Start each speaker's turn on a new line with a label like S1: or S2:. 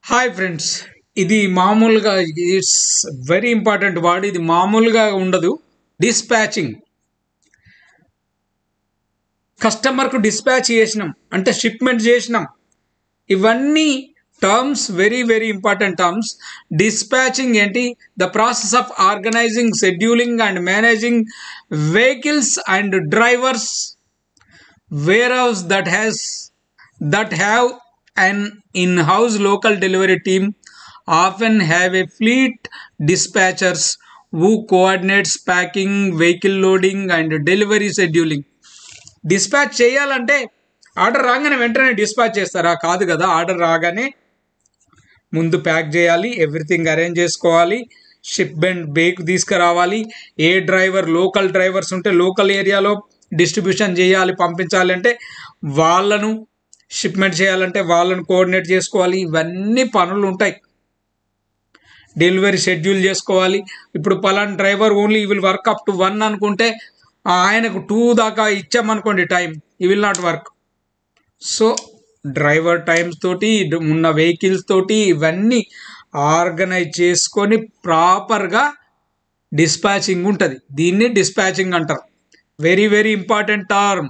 S1: Hi friends, ఇది మామూలుగా it's very important word. ఇది మామూలుగా ఉండదు. డిస్పాచింగ్. కస్టమర్కు డిస్పాచ్ చేసినాం అంటే షిప్మెంట్ చేసినాం. ఇవన్నీ terms very very important terms. Dispatching ఏంటి? The process of organising, scheduling and managing vehicles and drivers warehouse that have an in-house local delivery team, often have a fleet dispatchers who coordinates packing, vehicle loading and delivery scheduling. Dispatch చేయాలంటే order రాగానే వెంటనే dispatch చేస్తారా? కాదు కదా. Order రాగానే ముందు pack చేయాలి, everything arrange చేసుకోవాలి, షిప్మెంట్ బేక్ తీసుకురావాలి. ఏ డ్రైవర్, లోకల్ డ్రైవర్స్ ఉంటే లోకల్ ఏరియాలో డిస్ట్రిబ్యూషన్ చేయాలి, పంపించాలి అంటే వాళ్ళను, షిప్మెంట్ చేయాలంటే వాళ్ళను కోఆర్డినేట్ చేసుకోవాలి. ఇవన్నీ పనులు ఉంటాయి. డెలివరీ షెడ్యూల్ చేసుకోవాలి. ఇప్పుడు పలానా డ్రైవర్ ఓన్లీ ఈ విల్ వర్క్ అప్ టు 1 అనుకుంటే ఆయనకు 2 దాకా ఇచ్చామనుకోండి టైం, ఈ will not work. So driver times తోటి, ఉన్న వెహికల్స్ తోటి ఇవన్నీ ఆర్గనైజ్ చేసుకొని ప్రాపర్గా డిస్పాచింగ్ ఉంటుంది. దీన్ని డిస్పాచింగ్ అంటారు. Very very important term.